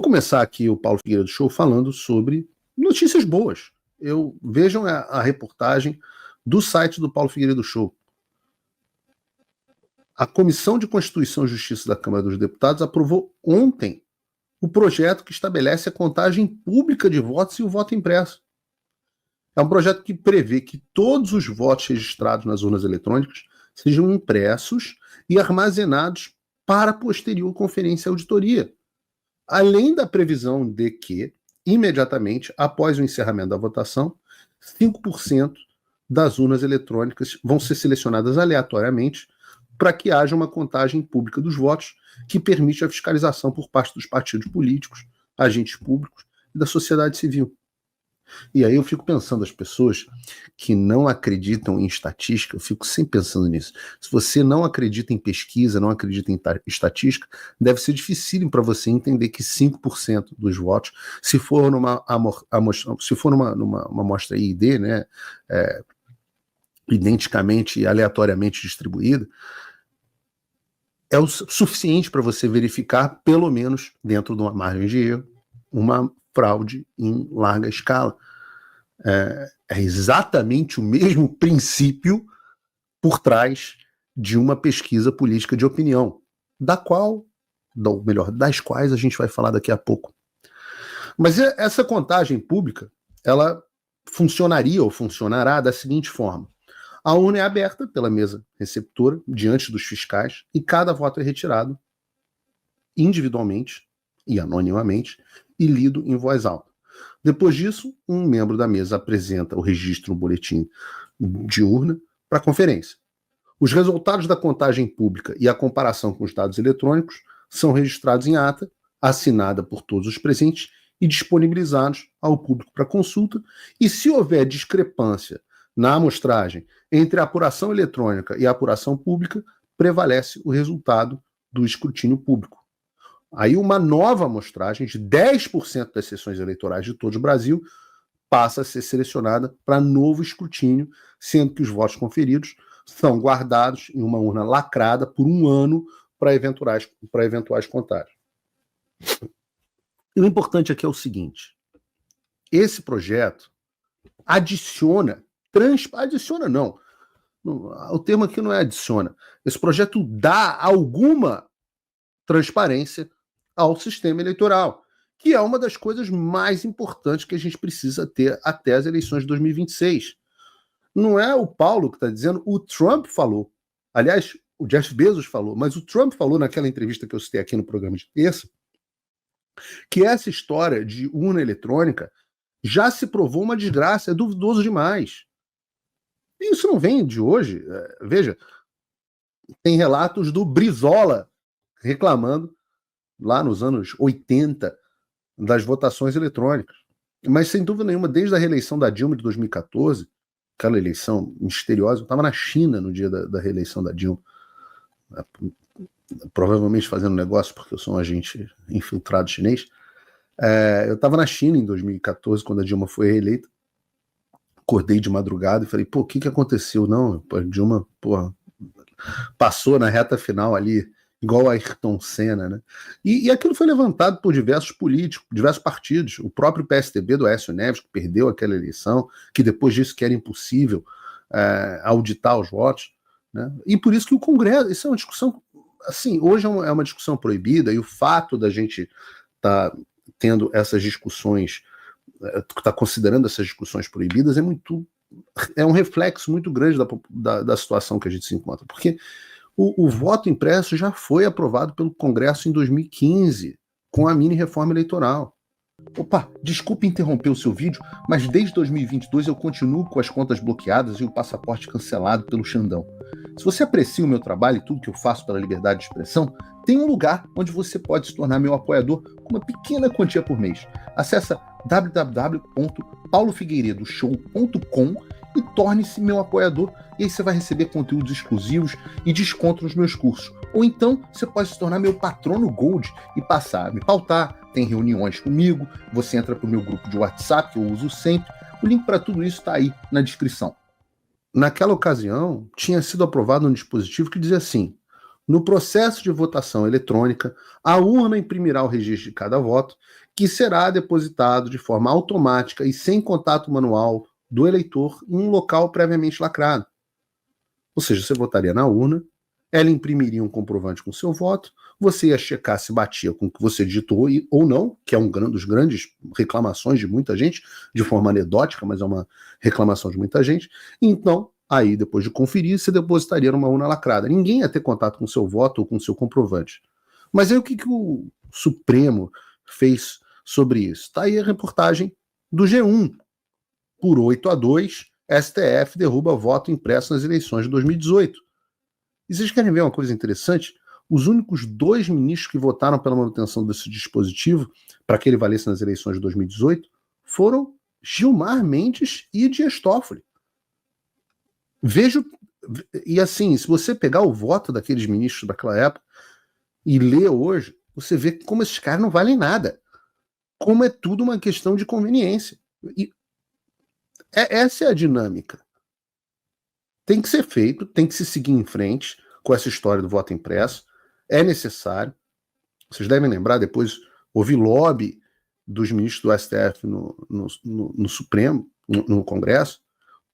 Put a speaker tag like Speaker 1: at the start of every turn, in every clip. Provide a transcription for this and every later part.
Speaker 1: começar aqui o Paulo Figueiredo Show falando sobre notícias boas. Vejam a reportagem do site do Paulo Figueiredo Show. A Comissão de Constituição e Justiça da Câmara dos Deputados aprovou ontem o projeto que estabelece a contagem pública de votos e o voto impresso. É um projeto que prevê que todos os votos registrados nas urnas eletrônicas sejam impressos e armazenados para posterior conferência e auditoria. Além da previsão de que, imediatamente após o encerramento da votação, 5% das urnas eletrônicas vão ser selecionadas aleatoriamente para que haja uma contagem pública dos votos que permite a fiscalização por parte dos partidos políticos, agentes públicos e da sociedade civil. E aí eu fico pensando, as pessoas que não acreditam em estatística, eu fico sempre pensando nisso. Se você não acredita em pesquisa, não acredita em estatística, deve ser dificílimo para você entender que 5% dos votos, se for numa amostra ID, né, identicamente e aleatoriamente distribuída, é o suficiente para você verificar, pelo menos dentro de uma margem de erro, uma fraude em larga escala. É exatamente o mesmo princípio por trás de uma pesquisa política de opinião, das quais a gente vai falar daqui a pouco. Mas essa contagem pública, ela funcionaria ou funcionará da seguinte forma. A urna é aberta pela mesa receptora, diante dos fiscais, e cada voto é retirado individualmente e anonimamente e lido em voz alta. Depois disso, um membro da mesa apresenta o registro no boletim de urna para a conferência. Os resultados da contagem pública e a comparação com os dados eletrônicos são registrados em ata, assinada por todos os presentes e disponibilizados ao público para consulta, e se houver discrepância na amostragem entre a apuração eletrônica e a apuração pública, prevalece o resultado do escrutínio público. Aí uma nova amostragem de 10% das sessões eleitorais de todo o Brasil passa a ser selecionada para novo escrutínio, sendo que os votos conferidos são guardados em uma urna lacrada por um ano para eventuais contagens. E o importante aqui é o seguinte: esse projeto adiciona, o termo aqui não é adiciona, esse projeto dá alguma transparência ao sistema eleitoral, que é uma das coisas mais importantes que a gente precisa ter até as eleições de 2026. Não é o Paulo que está dizendo, o Trump falou. Aliás, o Jeff Bezos falou, mas o Trump falou naquela entrevista que eu citei aqui no programa de terça, que essa história de urna eletrônica já se provou uma desgraça, é duvidoso demais. E isso não vem de hoje. Veja, tem relatos do Brizola reclamando lá nos anos 80 das votações eletrônicas. Mas, sem dúvida nenhuma, desde a reeleição da Dilma de 2014, aquela eleição misteriosa, eu estava na China no dia da reeleição da Dilma, provavelmente fazendo negócio, porque eu sou um agente infiltrado chinês. Eu estava na China em 2014, quando a Dilma foi reeleita. Acordei de madrugada e falei, o que aconteceu? Não, a Dilma, passou na reta final ali, igual a Ayrton Senna, né? E aquilo foi levantado por diversos políticos, diversos partidos. O próprio PSDB do Aécio Neves, que perdeu aquela eleição, que depois disso que era impossível auditar os votos, né? E por isso que o Congresso, isso é uma discussão, assim, hoje é uma discussão proibida, e o fato da gente estar tendo essas discussões, está considerando essas discussões proibidas, é um reflexo muito grande da situação que a gente se encontra, porque o voto impresso já foi aprovado pelo Congresso em 2015, com a mini-reforma eleitoral. Desculpe interromper o seu vídeo, mas desde 2022 eu continuo com as contas bloqueadas e o passaporte cancelado pelo Xandão. Se você aprecia o meu trabalho e tudo que eu faço pela liberdade de expressão, tem um lugar onde você pode se tornar meu apoiador com uma pequena quantia por mês. Acesse www.paulofigueiredoshow.com e torne-se meu apoiador, e aí você vai receber conteúdos exclusivos e desconto nos meus cursos. Ou então você pode se tornar meu patrono Gold e passar a me pautar, tem reuniões comigo, você entra para o meu grupo de WhatsApp, que eu uso sempre. O link para tudo isso está aí na descrição. Naquela ocasião, tinha sido aprovado um dispositivo que dizia assim: No processo de votação eletrônica, a urna imprimirá o registro de cada voto, que será depositado de forma automática e sem contato manual do eleitor em um local previamente lacrado. Ou seja, você votaria na urna, ela imprimiria um comprovante com seu voto, você ia checar se batia com o que você digitou ou não, que é um dos grandes reclamações de muita gente, de forma anedótica, mas é uma reclamação de muita gente. Então, aí, depois de conferir, você depositaria numa urna lacrada. Ninguém ia ter contato com o seu voto ou com o seu comprovante. Mas aí o que o Supremo fez sobre isso? Está aí a reportagem do G1. Por 8-2, STF derruba voto impresso nas eleições de 2018. E vocês querem ver uma coisa interessante? Os únicos 2 ministros que votaram pela manutenção desse dispositivo, para que ele valesse nas eleições de 2018, foram Gilmar Mendes e Dias Toffoli. Vejo, e assim, se você pegar o voto daqueles ministros daquela época e ler hoje, você vê como esses caras não valem nada. Como é tudo uma questão de conveniência. E essa é a dinâmica. Tem que ser feito, tem que se seguir em frente com essa história do voto impresso. É necessário. Vocês devem lembrar, depois houve lobby dos ministros do STF no Supremo, no Congresso,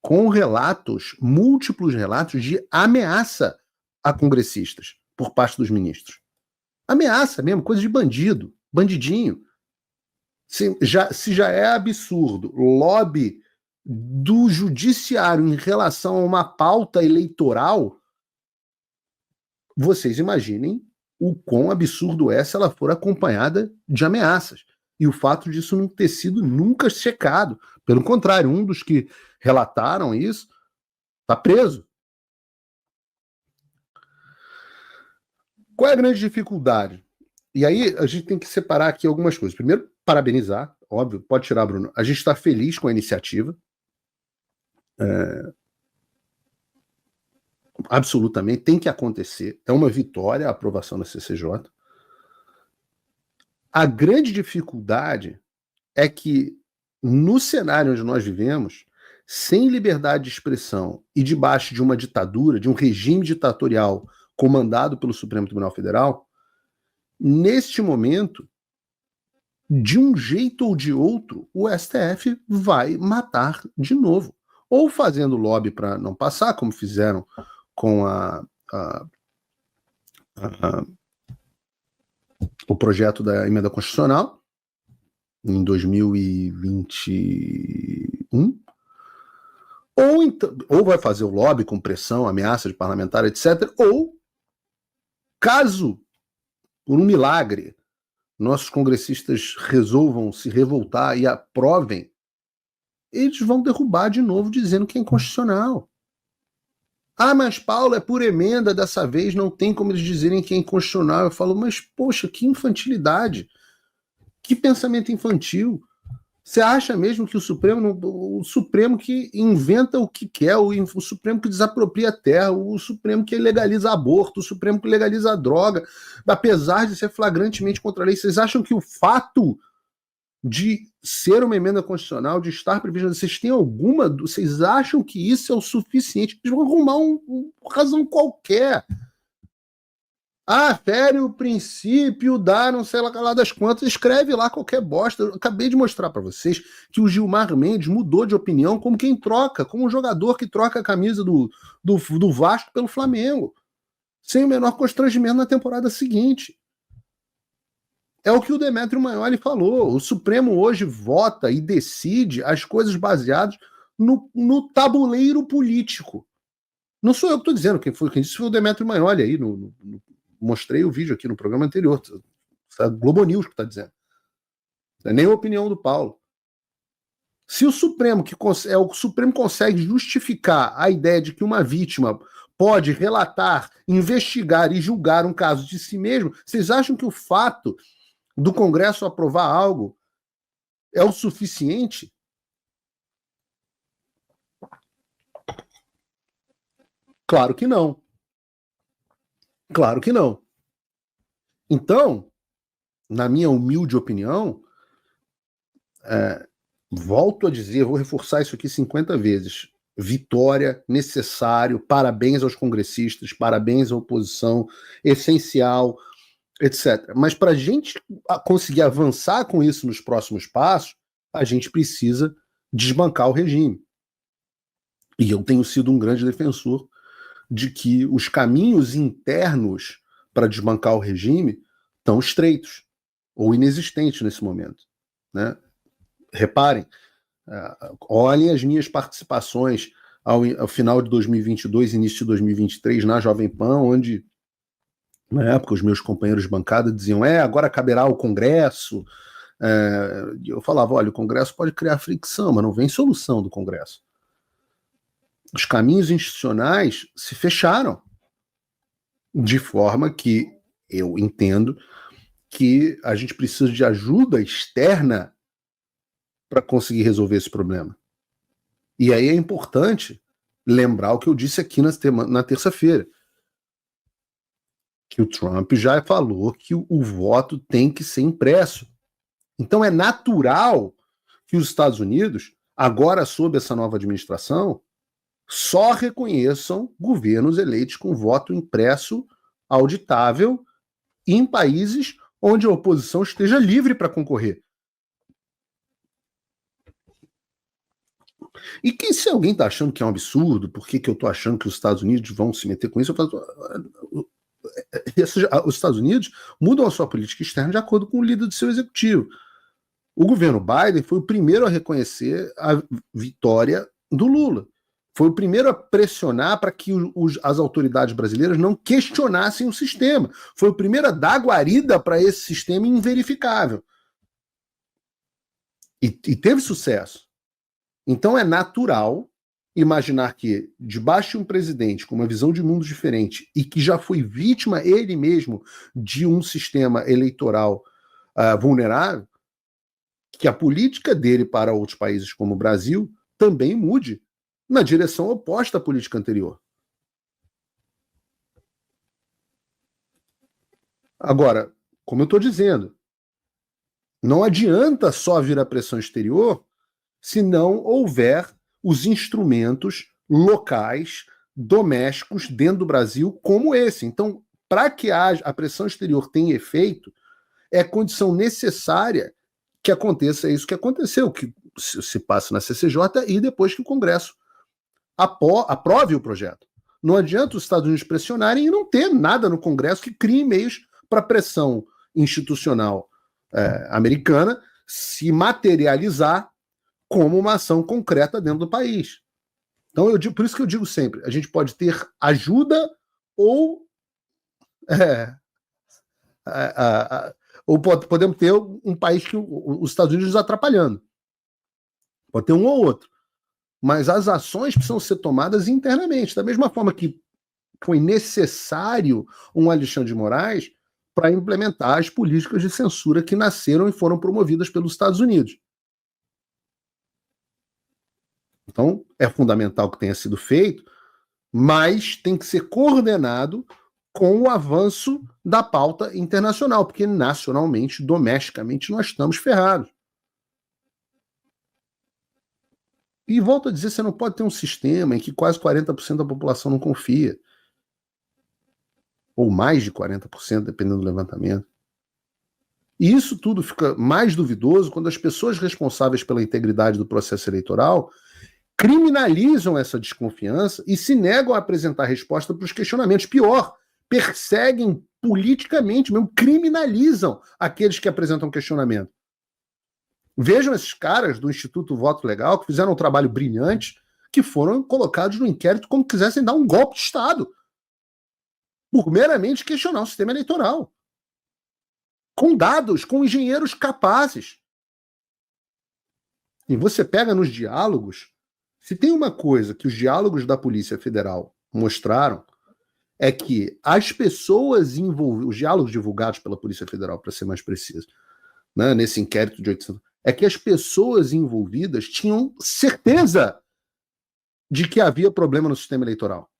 Speaker 1: com relatos, múltiplos relatos de ameaça a congressistas por parte dos ministros. Ameaça mesmo, coisa de bandido, bandidinho. Se já é absurdo lobby do judiciário em relação a uma pauta eleitoral, vocês imaginem o quão absurdo é se ela for acompanhada de ameaças. E o fato disso não ter sido nunca checado. Pelo contrário, um dos que relataram isso está preso. Qual é a grande dificuldade? E aí a gente tem que separar aqui algumas coisas. Primeiro, parabenizar, óbvio, pode tirar, Bruno. A gente está feliz com a iniciativa. Absolutamente, tem que acontecer. É uma vitória a aprovação da CCJ. A grande dificuldade é que, no cenário onde nós vivemos, sem liberdade de expressão e debaixo de uma ditadura, de um regime ditatorial comandado pelo Supremo Tribunal Federal, neste momento, de um jeito ou de outro, o STF vai matar de novo. Ou fazendo lobby para não passar, como fizeram com o projeto da emenda constitucional em 2021, ou vai fazer o lobby com pressão, ameaça de parlamentar, etc. Ou, caso, por um milagre, nossos congressistas resolvam se revoltar e aprovem, eles vão derrubar de novo dizendo que é inconstitucional. Ah, mas Paulo, é por emenda, dessa vez não tem como eles dizerem que é inconstitucional. Eu falo, mas poxa, que infantilidade, que pensamento infantil. Você acha mesmo que o Supremo que inventa o que quer, o Supremo que desapropria a terra, o Supremo que legaliza aborto, o Supremo que legaliza a droga, apesar de ser flagrantemente contra a lei, vocês acham que o fato de ser uma emenda constitucional, de estar previsto, vocês acham que isso é o suficiente? Eles vão arrumar uma razão qualquer. Ah, fere o princípio da não sei lá das quantas, escreve lá qualquer bosta. Eu acabei de mostrar para vocês que o Gilmar Mendes mudou de opinião como quem troca, como um jogador que troca a camisa do Vasco pelo Flamengo, sem o menor constrangimento na temporada seguinte. É o que o Demetrio Magnoli falou. O Supremo hoje vota e decide as coisas baseadas no tabuleiro político. Não sou eu que estou dizendo, quem disse foi o Demetrio Magnoli aí. Mostrei o vídeo aqui no programa anterior. É a Globo News que está dizendo. Não é nem a opinião do Paulo. Se o Supremo consegue justificar a ideia de que uma vítima pode relatar, investigar e julgar um caso de si mesmo, vocês acham que o fato do Congresso aprovar algo é o suficiente? Claro que não. Claro que não. Então, na minha humilde opinião, volto a dizer, vou reforçar isso aqui 50 vezes, vitória, necessário, parabéns aos congressistas, parabéns à oposição, essencial, etc. Mas para a gente conseguir avançar com isso nos próximos passos, a gente precisa desbancar o regime. E eu tenho sido um grande defensor de que os caminhos internos para desbancar o regime estão estreitos ou inexistentes nesse momento, né? Reparem, olhem as minhas participações ao final de 2022, início de 2023, na Jovem Pan, onde, na época, os meus companheiros de bancada diziam, agora caberá ao Congresso. Eu falava, olha, o Congresso pode criar fricção, mas não vem solução do Congresso. Os caminhos institucionais se fecharam, de forma que eu entendo que a gente precisa de ajuda externa para conseguir resolver esse problema. E aí é importante lembrar o que eu disse aqui na terça-feira, que o Trump já falou que o voto tem que ser impresso. Então é natural que os Estados Unidos, agora sob essa nova administração, só reconheçam governos eleitos com voto impresso auditável em países onde a oposição esteja livre para concorrer. E que se alguém está achando que é um absurdo, por que eu estou achando que os Estados Unidos vão se meter com isso? Eu falo, os Estados Unidos mudam a sua política externa de acordo com o líder do seu executivo. O governo Biden foi o primeiro a reconhecer a vitória do Lula. Foi o primeiro a pressionar para que as autoridades brasileiras não questionassem o sistema. Foi o primeiro a dar guarida para esse sistema inverificável. E teve sucesso. Então é natural imaginar que, debaixo de um presidente com uma visão de mundo diferente e que já foi vítima ele mesmo de um sistema eleitoral vulnerável, que a política dele para outros países como o Brasil também mude na direção oposta à política anterior. Agora, como eu estou dizendo, não adianta só vir a pressão exterior se não houver os instrumentos locais, domésticos, dentro do Brasil, como esse. Então, para que a pressão exterior tenha efeito, é condição necessária que aconteça isso que aconteceu, que se passe na CCJ e depois que o Congresso aprove o projeto. Não adianta os Estados Unidos pressionarem e não ter nada no Congresso que crie meios para a pressão institucional americana se materializar como uma ação concreta dentro do país. Então, por isso que eu digo sempre, a gente pode ter ajuda ou podemos ter um país que os Estados Unidos nos atrapalhando. Pode ter um ou outro. Mas as ações precisam ser tomadas internamente, da mesma forma que foi necessário um Alexandre de Moraes para implementar as políticas de censura que nasceram e foram promovidas pelos Estados Unidos. Então, é fundamental que tenha sido feito, mas tem que ser coordenado com o avanço da pauta internacional, porque nacionalmente, domesticamente, nós estamos ferrados. E volto a dizer, você não pode ter um sistema em que quase 40% da população não confia. Ou mais de 40%, dependendo do levantamento. E isso tudo fica mais duvidoso quando as pessoas responsáveis pela integridade do processo eleitoral criminalizam essa desconfiança e se negam a apresentar resposta para os questionamentos. Pior, perseguem politicamente, mesmo criminalizam aqueles que apresentam questionamento. Vejam esses caras do Instituto Voto Legal que fizeram um trabalho brilhante, que foram colocados no inquérito como quisessem dar um golpe de Estado, por meramente questionar o sistema eleitoral. Com dados, com engenheiros capazes. E você pega nos diálogos, se tem uma coisa que os diálogos da Polícia Federal mostraram, é que as pessoas envolvidas, os diálogos divulgados pela Polícia Federal, para ser mais preciso, né, nesse inquérito de 800, é que as pessoas envolvidas tinham certeza de que havia problema no sistema eleitoral.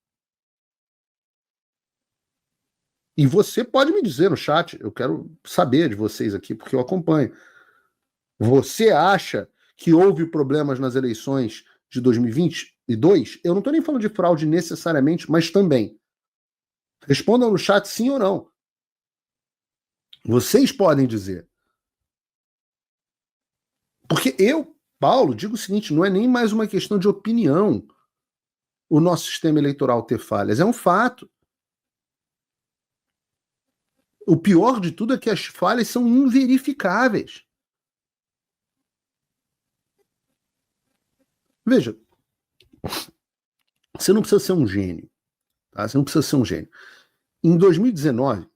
Speaker 1: E você pode me dizer no chat, eu quero saber de vocês aqui, porque eu acompanho. Você acha que houve problemas nas eleições de 2020? E dois, eu não estou nem falando de fraude necessariamente, mas também. Respondam no chat sim ou não. Vocês podem dizer. Porque eu, Paulo, digo o seguinte, não é nem mais uma questão de opinião o nosso sistema eleitoral ter falhas, é um fato. O pior de tudo é que as falhas são inverificáveis. Veja, você não precisa ser um gênio. Tá? Você não precisa ser um gênio. Em 2019,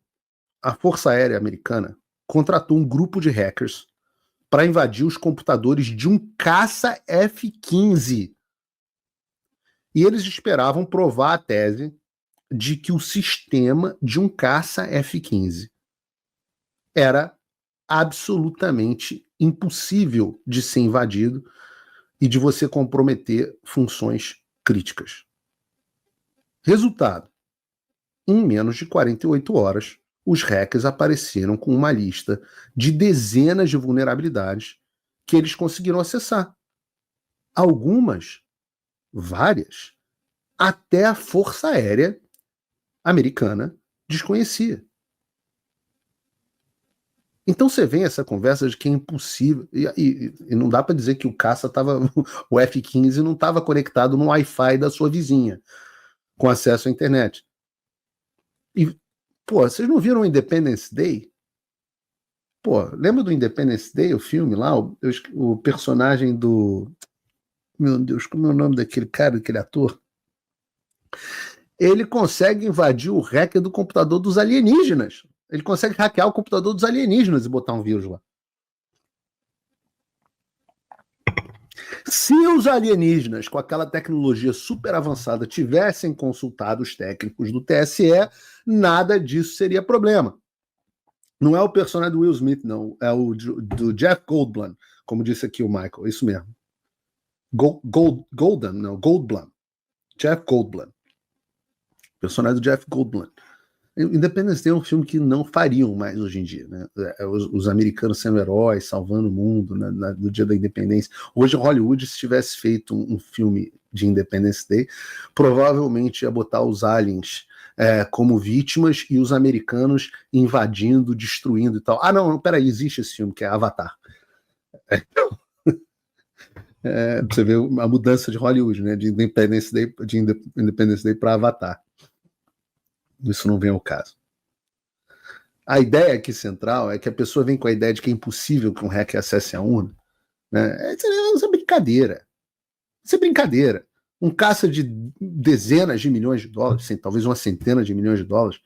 Speaker 1: a Força Aérea Americana contratou um grupo de hackers para invadir os computadores de um caça F-15. E eles esperavam provar a tese de que o sistema de um caça F-15 era absolutamente impossível de ser invadido e de você comprometer funções críticas. Resultado: em menos de 48 horas, os hackers apareceram com uma lista de dezenas de vulnerabilidades que eles conseguiram acessar. Algumas, várias, até a Força Aérea Americana desconhecia. Então você vem essa conversa de que é impossível, e não dá para dizer que o caça estava, o F-15 não estava conectado no Wi-Fi da sua vizinha, com acesso à internet. E, pô, vocês não viram o Independence Day? Pô, lembra do Independence Day, o filme lá, o personagem do... Meu Deus, como é o nome daquele cara, daquele ator? Ele consegue invadir o hacker do computador dos alienígenas. Ele consegue hackear o computador dos alienígenas e botar um vírus lá. Se os alienígenas, com aquela tecnologia super avançada, tivessem consultado os técnicos do TSE, nada disso seria problema. Não é o personagem do Will Smith, não. É o do Jeff Goldblum, como disse aqui o Michael. Isso mesmo. Goldblum. Jeff Goldblum. Personagem do Jeff Goldblum. Independence Day é um filme que não fariam mais hoje em dia, né? Os americanos sendo heróis, salvando o mundo, né? No dia da independência. Hoje, Hollywood, se tivesse feito um filme de Independence Day, provavelmente ia botar os aliens como vítimas e os americanos invadindo, destruindo e tal. Ah, não, peraí, existe esse filme que é Avatar. Você vê a mudança de Hollywood, né? De Independence Day para Avatar. Isso não vem ao caso. A ideia aqui central é que a pessoa vem com a ideia de que é impossível que um hacker acesse a urna. Né? Isso é brincadeira. Isso é brincadeira. Um caça de dezenas de milhões de dólares, talvez uma centena de milhões de dólares,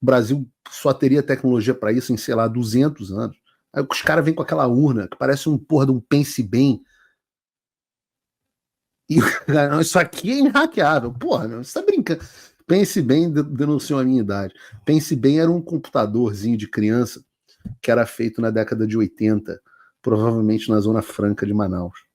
Speaker 1: o Brasil só teria tecnologia para isso em, sei lá, 200 anos. Aí os caras vêm com aquela urna que parece um porra de um pense bem. E não, isso aqui é inhackeável. Porra, não, você tá brincando. Pense bem, denunciou a minha idade. Pense bem, era um computadorzinho de criança que era feito na década de 80, provavelmente na Zona Franca de Manaus.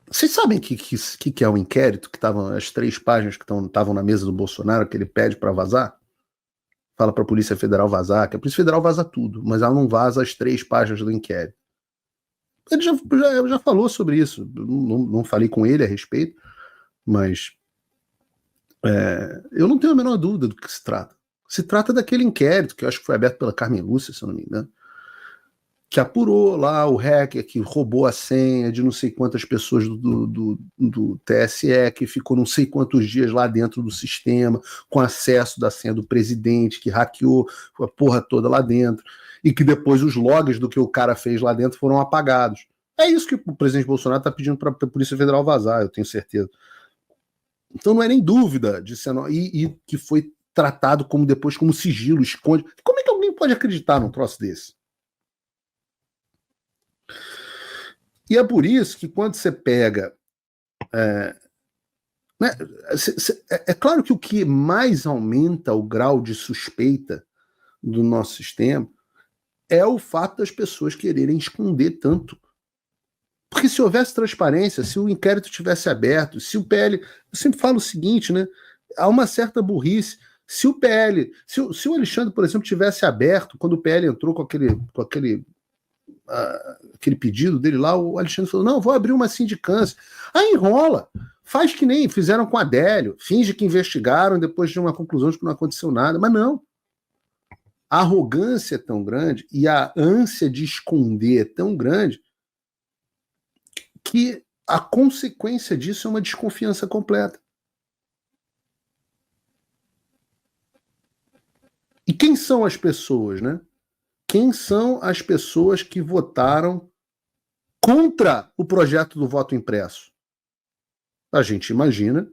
Speaker 1: Vocês sabem o que é o inquérito? Que estavam as 3 páginas que estavam na mesa do Bolsonaro, que ele pede para vazar? Fala para a Polícia Federal vazar, que a Polícia Federal vaza tudo, mas ela não vaza as 3 páginas do inquérito. Ele já falou sobre isso. Não falei com ele a respeito, mas eu não tenho a menor dúvida do que se trata. Se trata daquele inquérito que eu acho que foi aberto pela Carmen Lúcia, se eu não me engano, que apurou lá o hacker que roubou a senha de não sei quantas pessoas do TSE, que ficou não sei quantos dias lá dentro do sistema, com acesso da senha do presidente, que hackeou a porra toda lá dentro, e que depois os logs do que o cara fez lá dentro foram apagados. É isso que o presidente Bolsonaro está pedindo para a Polícia Federal vazar, eu tenho certeza. Então não é nem dúvida de ser, e que foi tratado depois como sigilo, esconde. Como é que alguém pode acreditar num troço desse? E é por isso que quando você pega... é claro que o que mais aumenta o grau de suspeita do nosso sistema é o fato das pessoas quererem esconder tanto. Porque se houvesse transparência, se o inquérito tivesse aberto, se o PL... Eu sempre falo o seguinte, né? Há uma certa burrice. Se o PL, se o Alexandre, por exemplo, tivesse aberto, quando o PL entrou com aquele pedido dele lá, o Alexandre falou, não, vou abrir uma sindicância. Aí enrola, faz que nem fizeram com a Adélio, finge que investigaram depois de uma conclusão de que não aconteceu nada, mas não. A arrogância é tão grande e a ânsia de esconder é tão grande que a consequência disso é uma desconfiança completa. E quem são as pessoas, né? Quem são as pessoas que votaram contra o projeto do voto impresso? A gente imagina,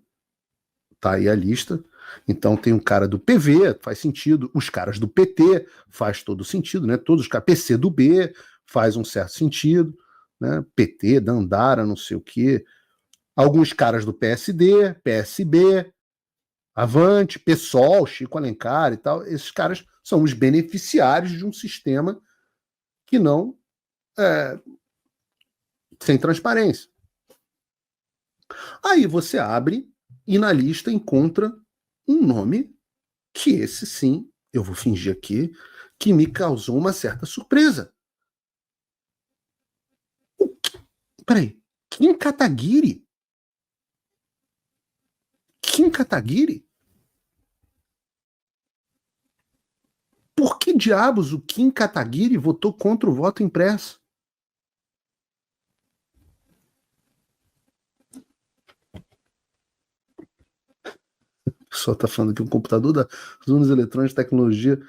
Speaker 1: tá aí a lista, então tem um cara do PV, faz sentido, os caras do PT, faz todo sentido, né? Todos os caras, PC do B, faz um certo sentido, né? PT, Dandara, não sei o quê. Alguns caras do PSD, PSB, Avante, PSOL, Chico Alencar e tal, esses caras são os beneficiários de um sistema que não sem transparência. Aí você abre e na lista encontra um nome que esse sim, eu vou fingir aqui, que me causou uma certa surpresa. Peraí, Kim Kataguiri? Kim Kataguiri? Por que diabos o Kim Kataguiri votou contra o voto impresso? O pessoal está falando que o computador das urnas eletrônicas, tecnologia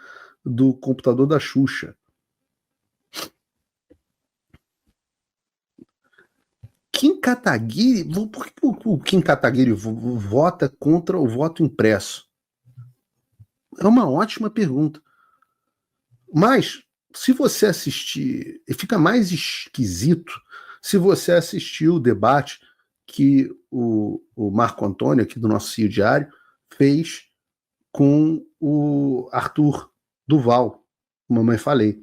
Speaker 1: do computador da Xuxa. Kim Kataguiri, por que o Kim Kataguiri vota contra o voto impresso? É uma ótima pergunta. Mas, se você assistir, fica mais esquisito se você assistir o debate que o Marco Antônio, aqui do nosso CIO Diário, fez com o Arthur Duval, Mamãe Falei.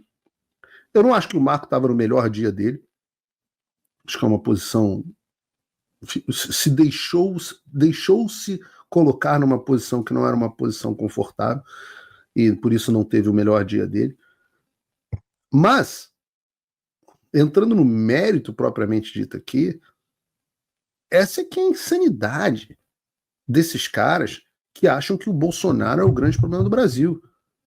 Speaker 1: Eu não acho que o Marco estava no melhor dia dele. Acho que é uma posição... Se deixou-se colocar numa posição que não era uma posição confortável e por isso não teve o melhor dia dele. Mas, entrando no mérito propriamente dito aqui, essa é que é a insanidade desses caras que acham que o Bolsonaro é o grande problema do Brasil.